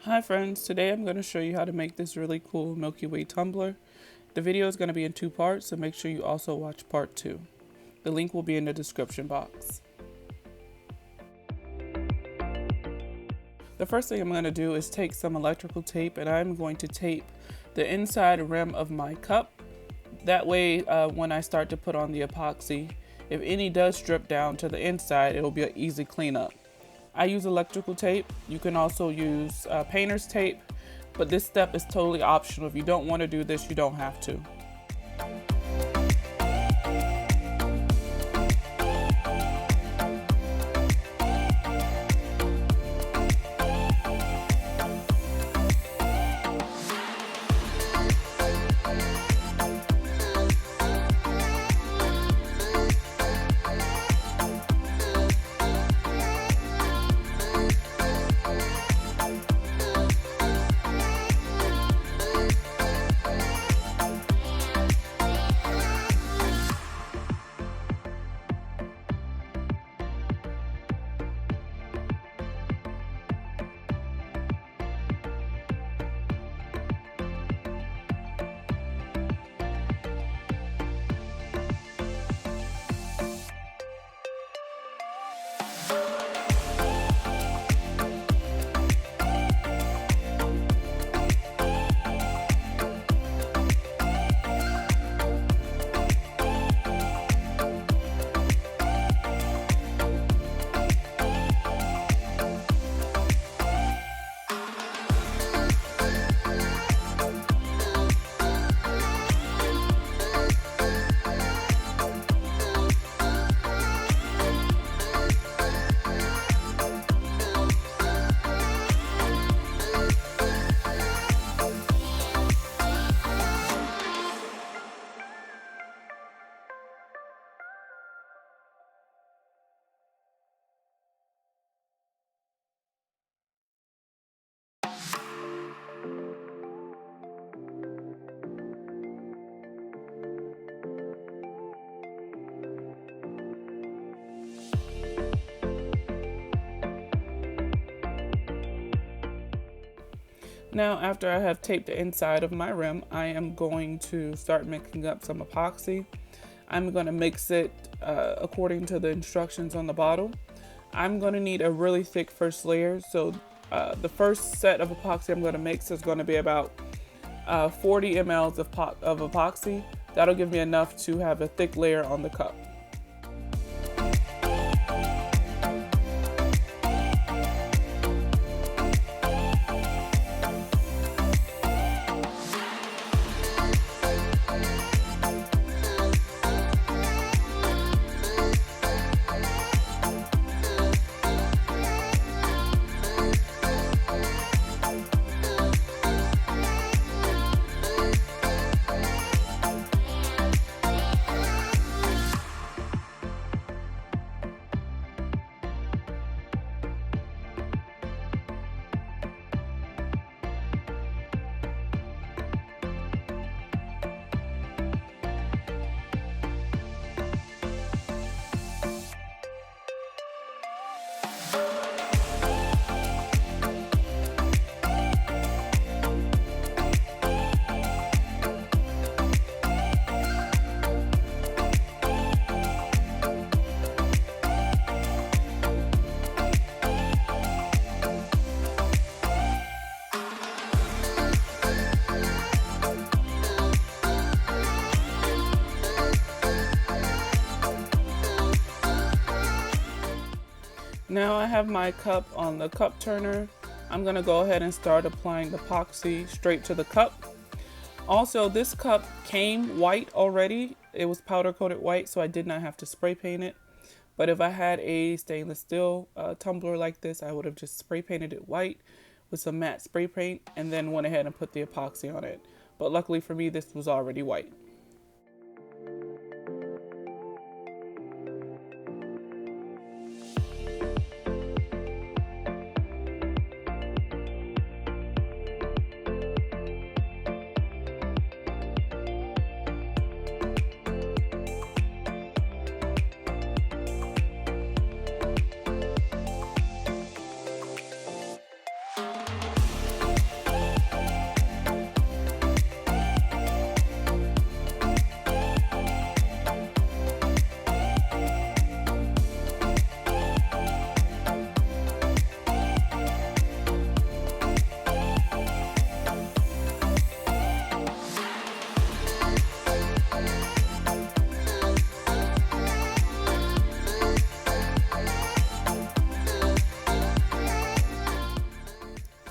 Hi friends, today I'm going to show you how to make this really cool Milky Way tumbler. The video is going to be in two parts, so make sure you also watch part 2. The link will be in the description box. The first thing I'm going to do is take some electrical tape and I'm going to tape the inside rim of my cup. That way when I start to put on the epoxy, if any does drip down to the inside, it'll be an easy cleanup. I use electrical tape. You can also use painter's tape, but this step is totally optional. If you don't want to do this, you don't have to. Now, after I have taped the inside of my rim, I am going to start mixing up some epoxy. I'm going to mix it according to the instructions on the bottle. I'm going to need a really thick first layer. So the first set of epoxy I'm going to mix is going to be about 40 mLs of epoxy. That'll give me enough to have a thick layer on the cup. Now I have my cup on the cup turner. I'm going to go ahead and start applying the epoxy straight to the cup. Also, this cup came white already. It was powder coated white, so I did not have to spray paint it. But if I had a stainless steel tumbler like this, I would have just spray painted it white with some matte spray paint and then went ahead and put the epoxy on it. But luckily for me, this was already white.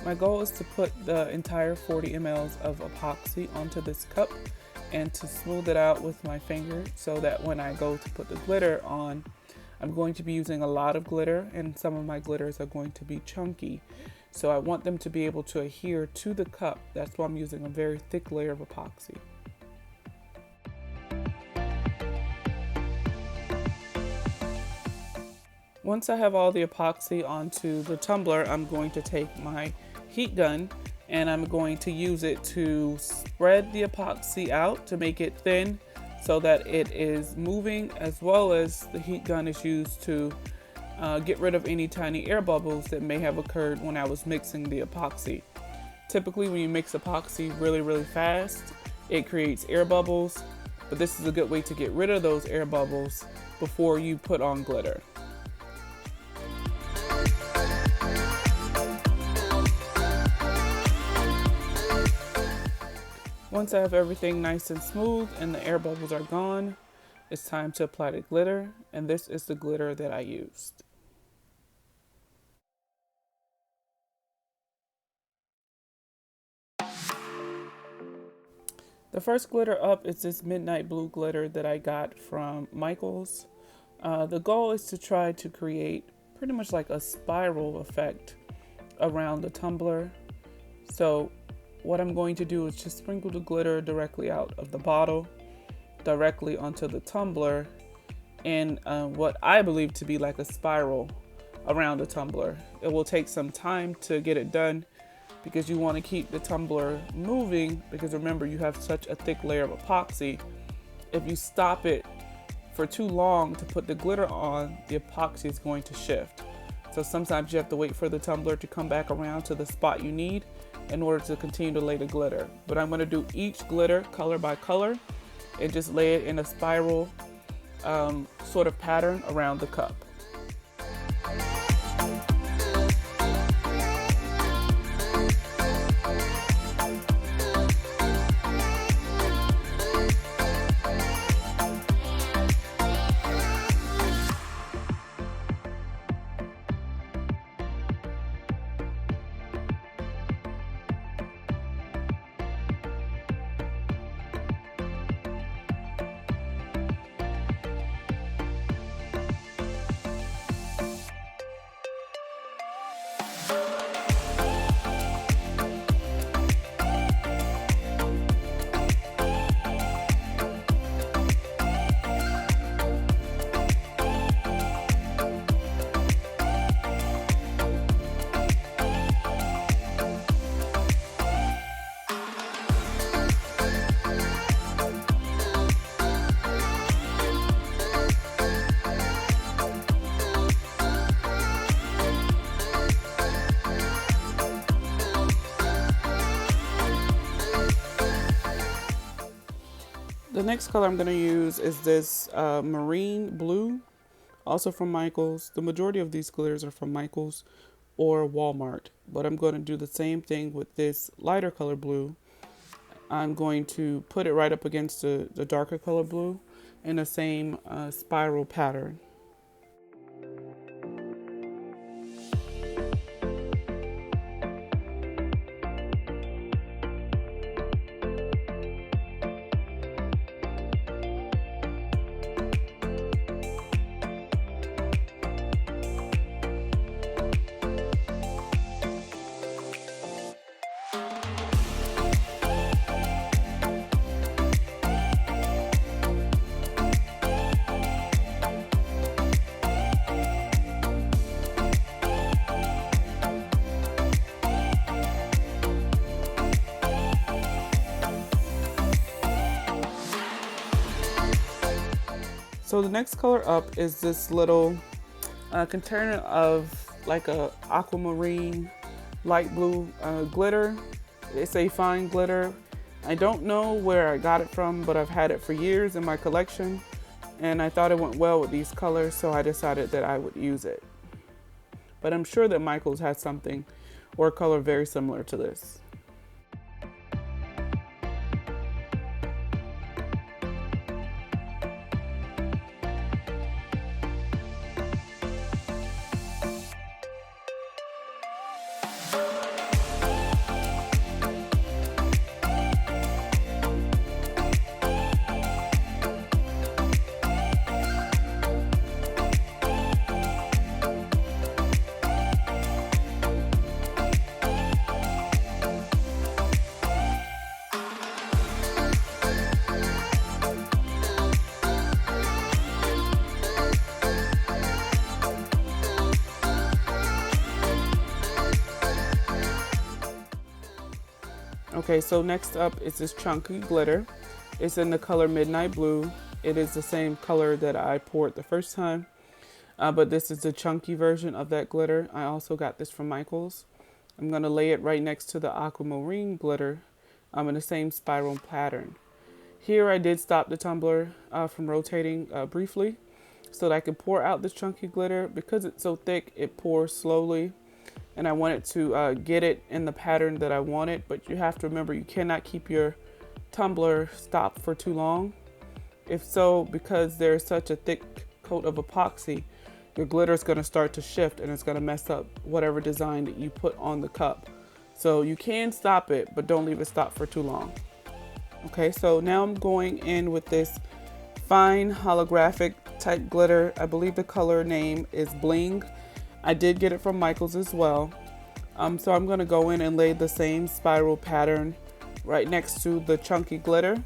My goal is to put the entire 40 mLs of epoxy onto this cup and to smooth it out with my finger so that when I go to put the glitter on, I'm going to be using a lot of glitter, and some of my glitters are going to be chunky. So I want them to be able to adhere to the cup. That's why I'm using a very thick layer of epoxy. Once I have all the epoxy onto the tumbler, I'm going to take my heat gun and I'm going to use it to spread the epoxy out to make it thin so that it is moving, as well as the heat gun is used to get rid of any tiny air bubbles that may have occurred when I was mixing the epoxy. Typically when you mix epoxy really fast, it creates air bubbles, but this is a good way to get rid of those air bubbles before you put on glitter. Once I have everything nice and smooth and the air bubbles are gone, it's time to apply the glitter, and this is the glitter that I used. The first glitter up is this midnight blue glitter that I got from Micheals. The goal is to try to create pretty much like a spiral effect around the tumbler. So what I'm going to do is just sprinkle the glitter directly out of the bottle, directly onto the tumbler, and what I believe to be like a spiral around the tumbler. It will take some time to get it done because you want to keep the tumbler moving, because remember, you have such a thick layer of epoxy. If you stop it for too long to put the glitter on, the epoxy is going to shift. So sometimes you have to wait for the tumbler to come back around to the spot you need in order to continue to lay the glitter. But I'm going to do each glitter color by color and just lay it in a spiral sort of pattern around the cup. The next color I'm going to use is this marine blue, also from Micheals. The majority of these glitters are from Micheals or Walmart, but I'm going to do the same thing with this lighter color blue. I'm going to put it right up against the darker color blue in the same spiral pattern. So the next color up is this little container of like a aquamarine light blue glitter. It's a fine glitter. I don't know where I got it from, but I've had it for years in my collection, and I thought it went well with these colors, so I decided that I would use it. But I'm sure that Micheals has something or a color very similar to this. Okay, so next up is this chunky glitter. It's in the color Midnight Blue. It is the same color that I poured the first time, but this is the chunky version of that glitter. I also got this from Micheals. I'm going to lay it right next to the Aquamarine Glitter in the same spiral pattern. Here I did stop the tumbler from rotating briefly so that I could pour out this chunky glitter. Because it's so thick, it pours slowly, and I wanted to get it in the pattern that I wanted. But you have to remember, you cannot keep your tumbler stopped for too long. If so, because there's such a thick coat of epoxy, your glitter is going to start to shift and it's going to mess up whatever design that you put on the cup. So you can stop it, but don't leave it stopped for too long. Okay, so now I'm going in with this fine holographic type glitter. I believe the color name is Bling. I did get it from Micheals as well. So I'm going to go in and lay the same spiral pattern right next to the chunky glitter.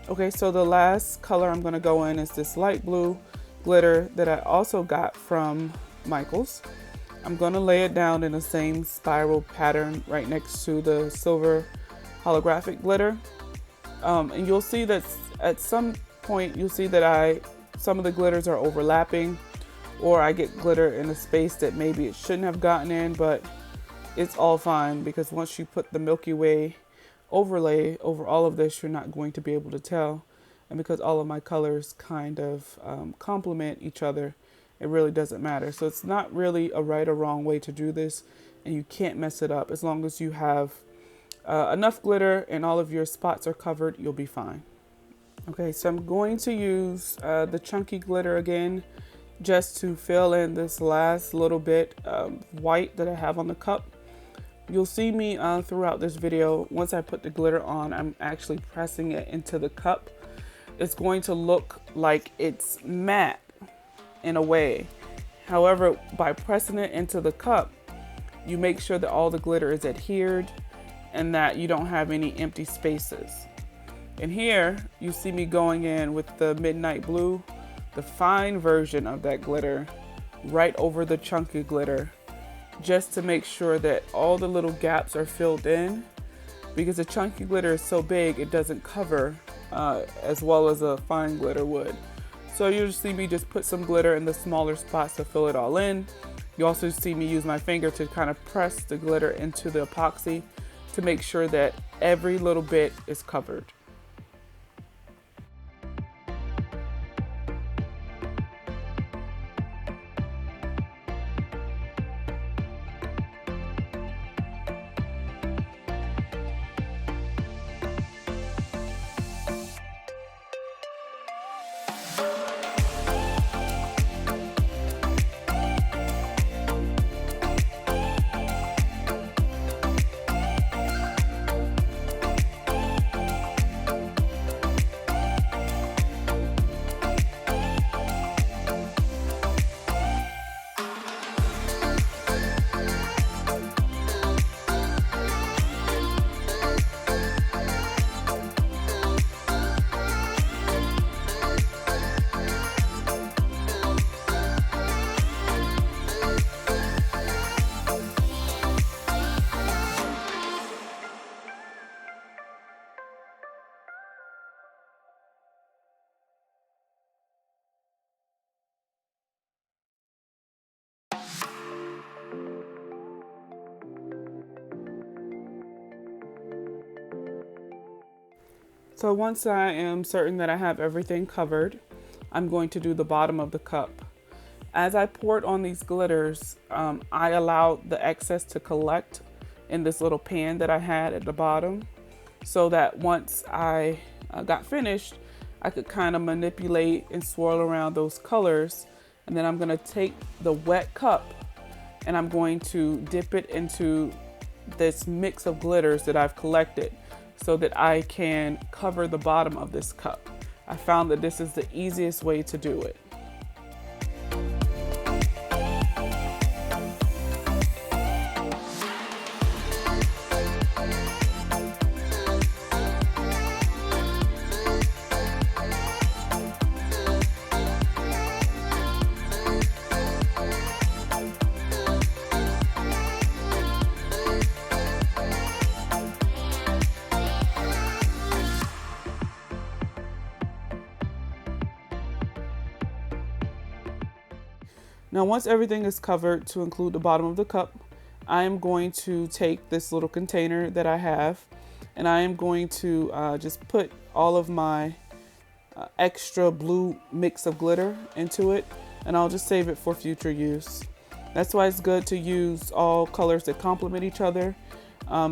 Okay, so the last color I'm going to go in is this light blue glitter that I also got from Micheals. I'm going to lay it down in the same spiral pattern right next to the silver holographic glitter. And you'll see that at some point you'll see that some of the glitters are overlapping, or I get glitter in a space that maybe it shouldn't have gotten in, but it's all fine because once you put the Milky Way overlay over all of this, you're not going to be able to tell. And because all of my colors kind of complement each other, it really doesn't matter. So it's not really a right or wrong way to do this, and you can't mess it up. As long as you have enough glitter and all of your spots are covered, you'll be fine. Okay, so I'm going to use the chunky glitter again just to fill in this last little bit of white that I have on the cup. You'll see me throughout this video, once I put the glitter on, I'm actually pressing it into the cup. It's going to look like it's matte in a way. However, by pressing it into the cup, you make sure that all the glitter is adhered and that you don't have any empty spaces. And here you see me going in with the Midnight Blue, the fine version of that glitter, right over the chunky glitter, just to make sure that all the little gaps are filled in, because the chunky glitter is so big it doesn't cover as well as a fine glitter would. So you'll see me just put some glitter in the smaller spots to fill it all in. You also see me use my finger to kind of press the glitter into the epoxy to make sure that every little bit is covered. So once I am certain that I have everything covered, I'm going to do the bottom of the cup. As I poured on these glitters, I allowed the excess to collect in this little pan that I had at the bottom, so that once I got finished, I could kind of manipulate and swirl around those colors. And then I'm gonna take the wet cup and I'm going to dip it into this mix of glitters that I've collected so that I can cover the bottom of this cup. I found that this is the easiest way to do it. Now, once everything is covered to include the bottom of the cup, I am going to take this little container that I have and I am going to just put all of my extra blue mix of glitter into it, and I'll just save it for future use. That's why it's good to use all colors that complement each other,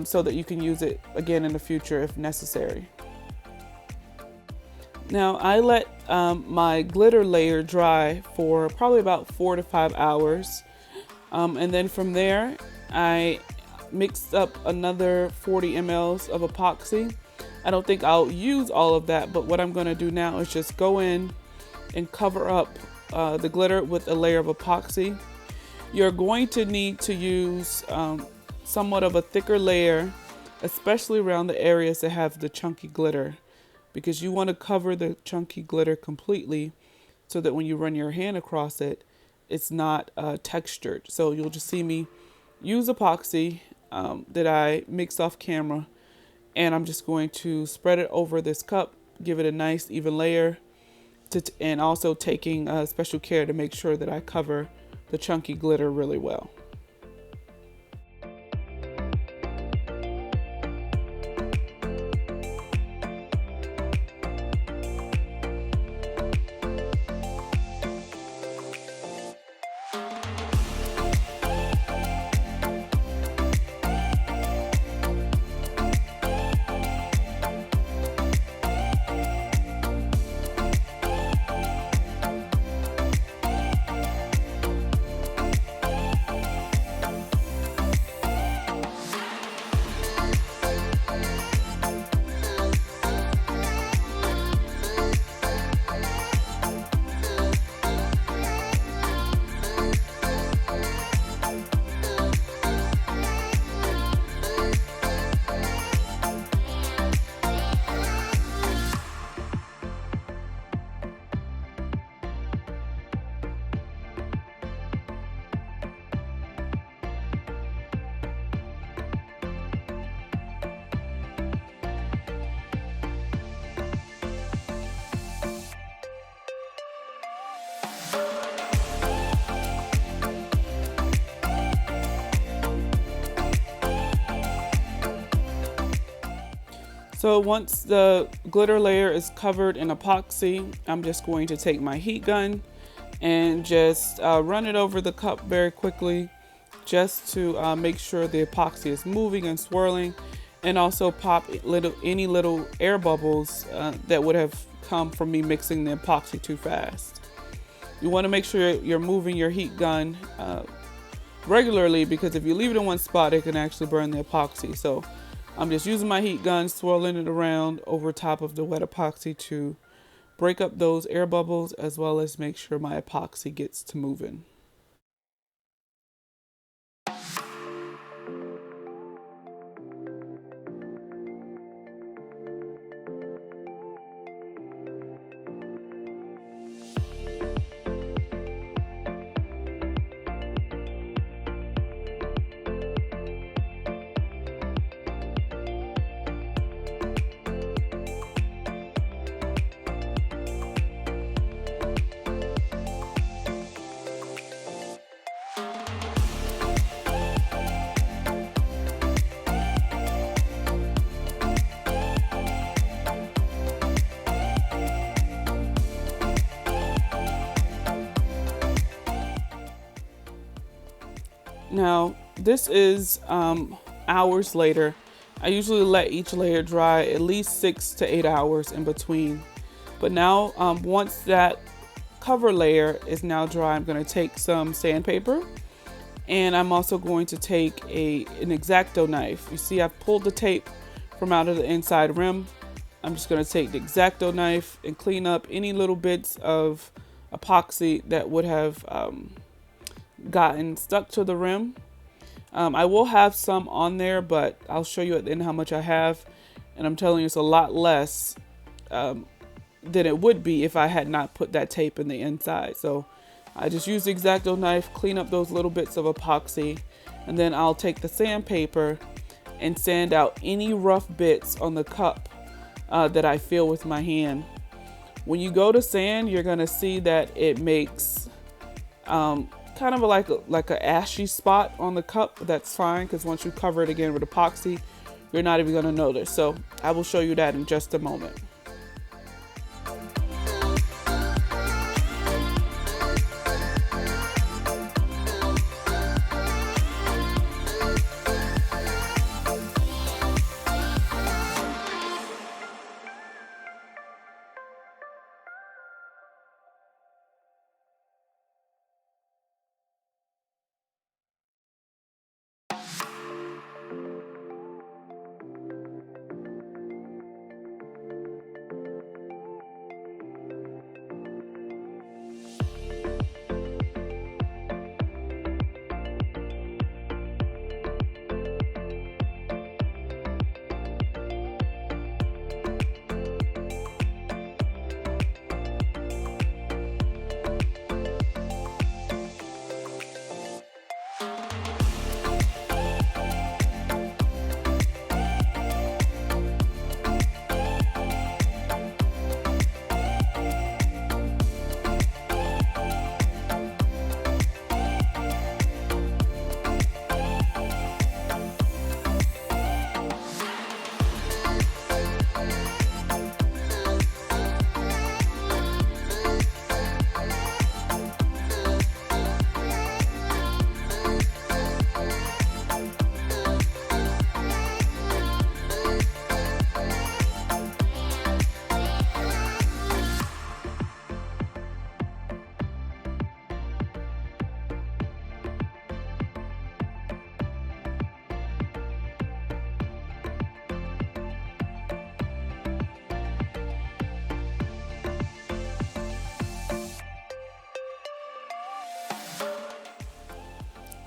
so that you can use it again in the future if necessary. Now, I let my glitter layer dry for probably about 4 to 5 hours. And then from there, I mixed up another 40 mLs of epoxy. I don't think I'll use all of that, but what I'm gonna do now is just go in and cover up the glitter with a layer of epoxy. You're going to need to use somewhat of a thicker layer, especially around the areas that have the chunky glitter, because you want to cover the chunky glitter completely so that when you run your hand across it, it's not textured. So you'll just see me use epoxy that I mixed off camera, and I'm just going to spread it over this cup, give it a nice even layer, and also taking special care to make sure that I cover the chunky glitter really well. So once the glitter layer is covered in epoxy, I'm just going to take my heat gun and just run it over the cup very quickly, just to make sure the epoxy is moving and swirling, and also pop any little air bubbles that would have come from me mixing the epoxy too fast. You want to make sure you're moving your heat gun regularly, because if you leave it in one spot, it can actually burn the epoxy. So I'm just using my heat gun, swirling it around over top of the wet epoxy to break up those air bubbles, as well as make sure my epoxy gets to moving. Now, this is hours later. I usually let each layer dry at least 6 to 8 hours in between. But now, once that cover layer is now dry, I'm going to take some sandpaper, and I'm also going to take an X-Acto knife. You see, I've pulled the tape from out of the inside rim. I'm just going to take the X-Acto knife and clean up any little bits of epoxy that would have gotten stuck to the rim. I will have some on there, but I'll show you at the end how much I have, and I'm telling you it's a lot less than it would be if I had not put that tape in the inside. So I just use the X-Acto knife, clean up those little bits of epoxy, and then I'll take the sandpaper and sand out any rough bits on the cup that I feel with my hand. When you go to sand, you're gonna see that it makes kind of like a ashy spot on the cup. That's fine, because once you cover it again with epoxy, you're not even gonna notice. So I will show you that in just a moment.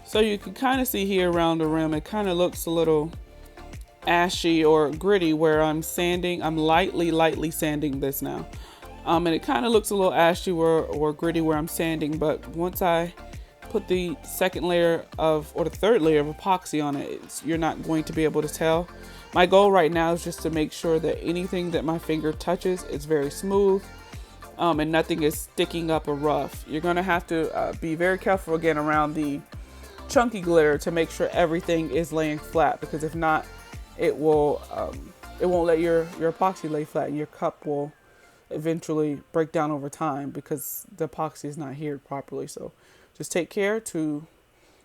So you can kind of see here around the rim, it kind of looks a little ashy or gritty where I'm sanding. I'm lightly sanding this now. And it kind of looks a little ashy or gritty where I'm sanding, but once I put the second layer or the third layer of epoxy on it, you're not going to be able to tell. My goal right now is just to make sure that anything that my finger touches is very smooth, and nothing is sticking up or rough. You're gonna have to be very careful again around the chunky glitter to make sure everything is laying flat, because if not, it won't let your epoxy lay flat, and your cup will eventually break down over time because the epoxy is not adhered properly. So just take care to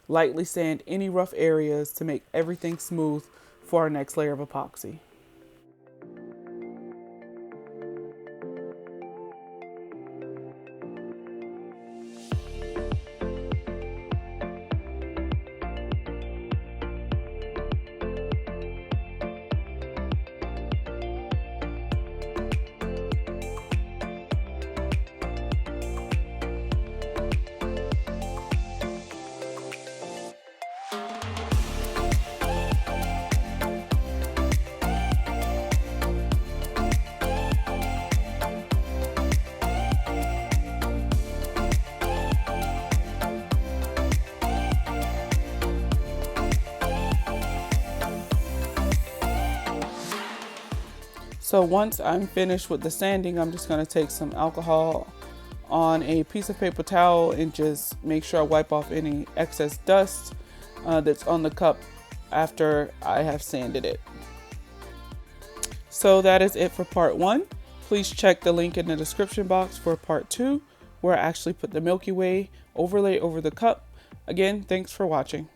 lightly sand any rough areas to make everything smooth for our next layer of epoxy. So once I'm finished with the sanding, I'm just going to take some alcohol on a piece of paper towel and just make sure I wipe off any excess dust that's on the cup after I have sanded it. So that is it for part 1. Please check the link in the description box for part 2, where I actually put the Milky Way overlay over the cup. Again, thanks for watching.